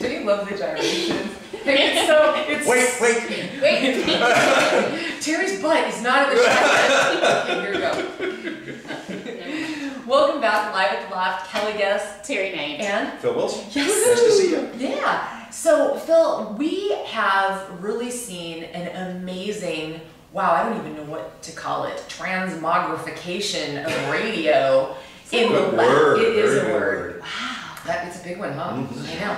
Jenny loves the gyrations. It's Wait. Terry's butt is not in the shot. Okay, here we go. Welcome back, Live at the Loft. Kelly Guest, Terry Knight, and Phil Wilson. Yes. Nice to see you. Yeah. So, Phil, we have really seen an amazing, wow, I don't even know what to call it, transmogrification of radio. It is a word. Wow, it's a big one, huh? Mm-hmm. I know.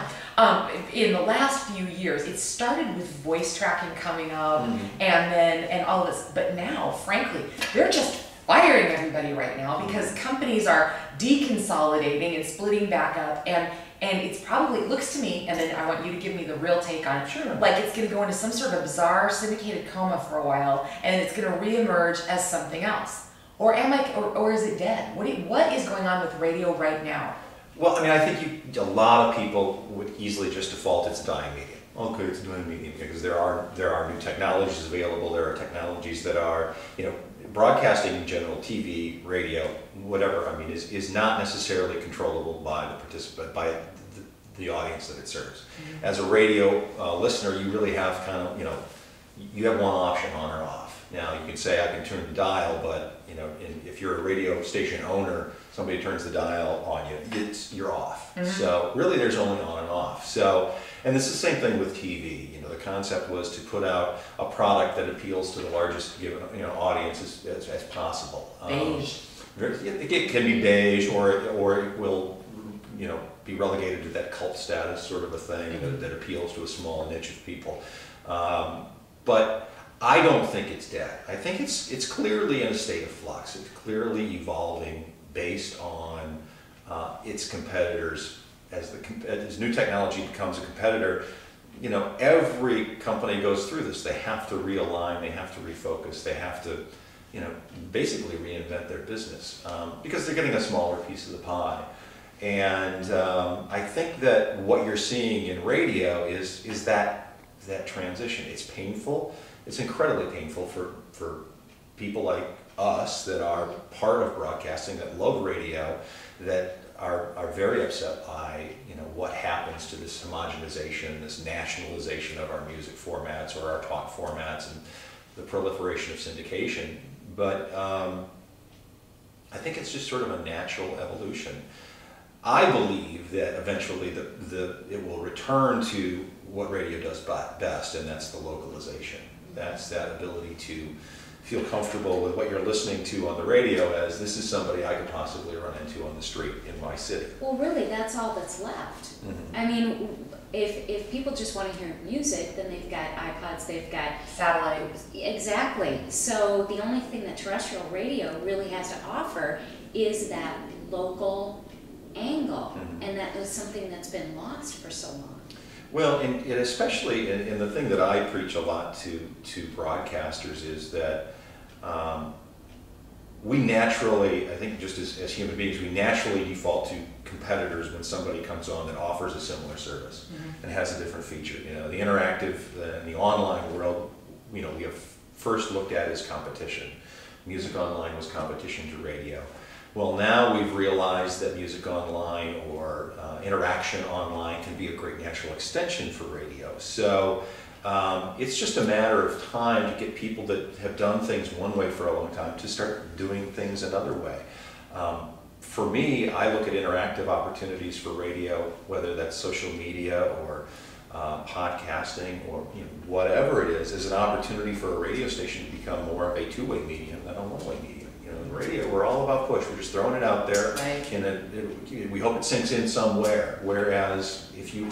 In the last few years, it started with voice tracking coming up, and all this. But now, frankly, they're just firing everybody right now because companies are deconsolidating and splitting back up, and it's probably, it looks to me, and then I want you to give me the real take on it. Sure. Like it's going to go into some sort of bizarre syndicated coma for a while, and then it's going to reemerge as something else. Or or is it dead? What is going on with radio right now? Well, I mean, I think a lot of people would easily just default it's a dying medium. Okay, it's a dying medium because there are new technologies available. There are technologies that are, broadcasting in general, TV, radio, whatever. I mean, is not necessarily controllable by the participant, by the audience that it serves. Mm-hmm. As a radio listener, you really have kind of, you have one option, on or off. Now you can say I can turn the dial, but if you're a radio station owner, somebody turns the dial on you, you're off. Mm-hmm. So really, there's only on and off. So, and it's the same thing with TV. The concept was to put out a product that appeals to the largest given audience as possible. Beige. It can be beige, or it will be relegated to that cult status sort of a thing that appeals to a small niche of people. But I don't think it's dead. I think it's clearly in a state of flux. It's clearly evolving based on its competitors. As new technology becomes a competitor, every company goes through this. They have to realign, they have to refocus, they have to, basically reinvent their business because they're getting a smaller piece of the pie. And I think that what you're seeing in radio is that transition. It's painful. It's incredibly painful for people like us that are part of broadcasting, that love radio, that are very upset by what happens to this homogenization, this nationalization of our music formats or our talk formats, and the proliferation of syndication. But I think it's just sort of a natural evolution. I believe that eventually it will return to what radio does best, and that's the localization. That's that ability to feel comfortable with what you're listening to on the radio as this is somebody I could possibly run into on the street in my city. Well, really, that's all that's left. Mm-hmm. I mean, if people just want to hear music, then they've got iPods, they've got satellite. Exactly. So the only thing that terrestrial radio really has to offer is that local angle, and that was something that's been lost for so long. Well, and especially in the thing that I preach a lot to broadcasters is that we naturally, I think just as human beings, we naturally default to competitors when somebody comes on that offers a similar service and has a different feature. The interactive, the online world, we have first looked at as competition. Music online was competition to radio. Well, now we've realized that music online or interaction online can be a great natural extension for radio. So it's just a matter of time to get people that have done things one way for a long time to start doing things another way. For me, I look at interactive opportunities for radio, whether that's social media or podcasting or whatever it is, as an opportunity for a radio station to become more of a two-way medium than a one-way medium. In radio, we're all about push. We're just throwing it out there, right. And we hope it sinks in somewhere. Whereas if you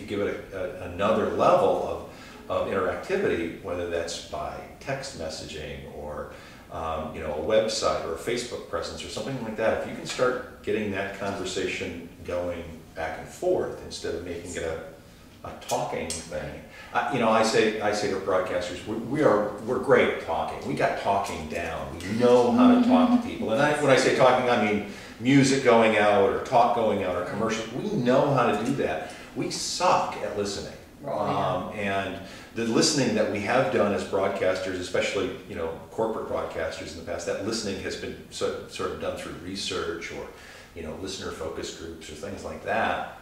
give it another level of interactivity, whether that's by text messaging or a website or a Facebook presence or something like that, if you can start getting that conversation going back and forth instead of making it a talking thing. I say to broadcasters, we're great at talking. We got talking down. We know how to talk to people. And when I say talking, I mean music going out or talk going out or commercial. We know how to do that. We suck at listening. And the listening that we have done as broadcasters, especially corporate broadcasters in the past, that listening has been sort of done through research or listener focus groups or things like that.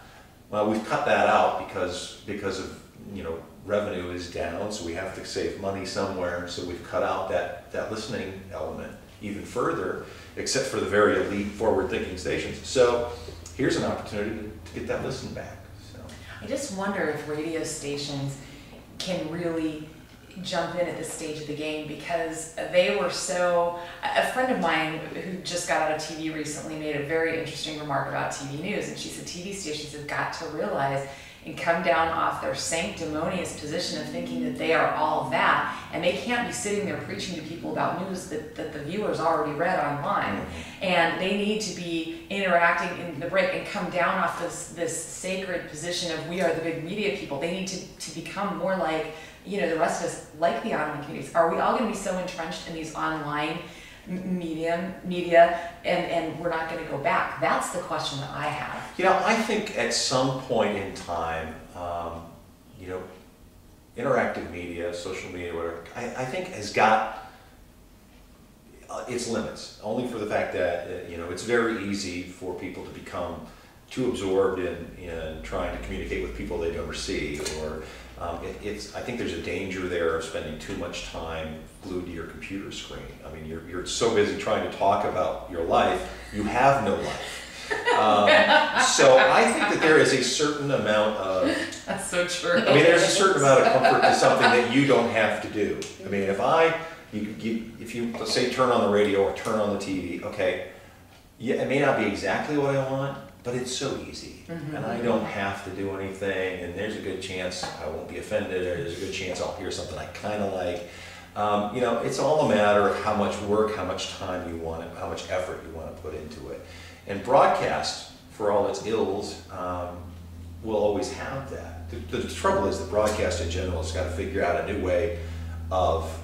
Well, we've cut that out because of, revenue is down, so we have to save money somewhere, so we've cut out that listening element even further, except for the very elite forward-thinking stations. So here's an opportunity to get that listen back. So I just wonder if radio stations can really jump in at this stage of the game, because they were so... A friend of mine who just got out of TV recently made a very interesting remark about TV news, and she said TV stations have got to realize and come down off their sanctimonious position of thinking that they are all that, and they can't be sitting there preaching to people about news that the viewers already read online. And they need to be interacting in the break and come down off this sacred position of we are the big media people. They need to become more like, the rest of us, like the online communities. Are we all going to be so entrenched in these online media and we're not going to go back? That's the question that I have. I think at some point in time, interactive media, social media, whatever, I think has got its limits, only for the fact that, it's very easy for people to become too absorbed in trying to communicate with people they never see, or I think there's a danger there of spending too much time glued to your computer screen. I mean, you're so busy trying to talk about your life, you have no life. So I think that there is a certain amount of... That's so true. I mean, there's a certain amount of comfort to something that you don't have to do. I mean, if you let's say turn on the radio or turn on the TV, okay, yeah, it may not be exactly what I want, but it's so easy, and I don't have to do anything, and there's a good chance I won't be offended, or there's a good chance I'll hear something I kind of like. It's all a matter of how much work, how much time you want, how much effort you want to put into it. And broadcast, for all its ills, will always have that. The trouble is that broadcast in general has got to figure out a new way of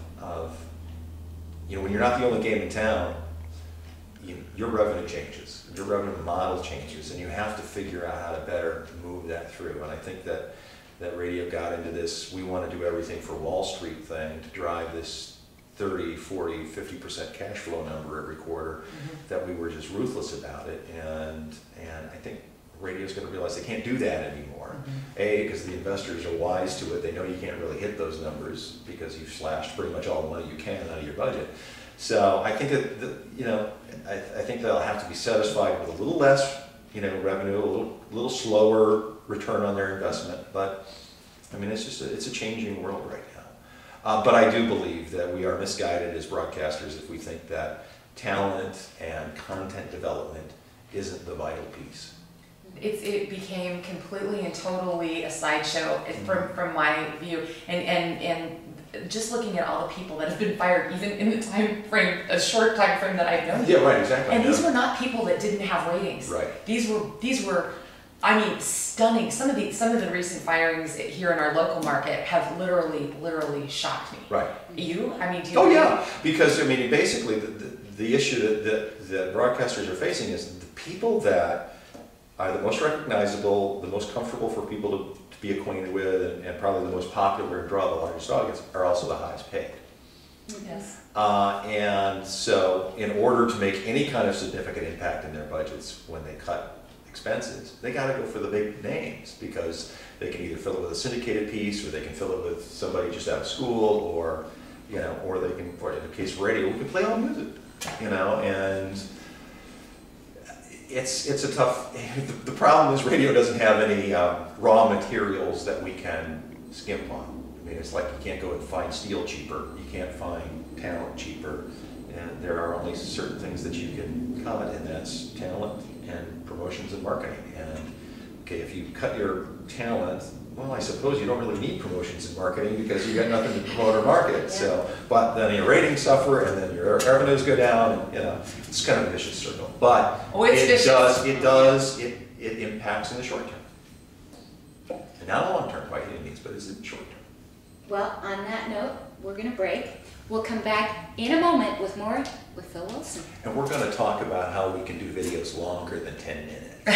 when you're not the only game in town, your revenue changes, your revenue model changes, and you have to figure out how to better move that through. And I think that radio got into this, we want to do everything for Wall Street thing to drive this 30, 40, 50% cash flow number every quarter, that we were just ruthless about it. And I think radio's going to realize they can't do that anymore. A, because the investors are wise to it. They know you can't really hit those numbers because you've slashed pretty much all the money you can out of your budget. So I think that, I think they'll have to be satisfied with a little less, revenue, a little slower return on their investment. But I mean, it's a changing world right now. But I do believe that we are misguided as broadcasters if we think that talent and content development isn't the vital piece. It became completely and totally a sideshow from my view, and just looking at all the people that have been fired, even in the time frame, a short time frame that I've known. Yeah, right, exactly. And these were not people that didn't have ratings. Right. These were, I mean, stunning. Some of the recent firings here in our local market have literally shocked me. Right. You? I mean, do you? Oh yeah, because I mean, basically the issue that broadcasters are facing is the people that are the most recognizable, the most comfortable for people to be acquainted with, and probably the most popular and draw the largest audience, are also the highest paid. Yes. And so in order to make any kind of significant impact in their budgets when they cut expenses, they got to go for the big names, because they can either fill it with a syndicated piece, or they can fill it with somebody just out of school, or or they can, for in the case of radio, we can play all music, and it's a tough. The problem is radio doesn't have any raw materials that we can skimp on. I mean, it's like you can't go and find steel cheaper, you can't find talent cheaper, and there are only certain things that you can cut, and that's talent and promotions and marketing. And okay, if you cut your talent, well, I suppose you don't really need promotions and marketing because you got nothing to promote or market. Yeah. So, but then your ratings suffer, and then your revenues go down, and it's kind of a vicious circle. But it impacts in the short term, and not long term by any means, but it's in the short term. Well, on that note, we're going to break. We'll come back in a moment with more with Phil Wilson. And we're going to talk about how we can do videos longer than 10 minutes. No.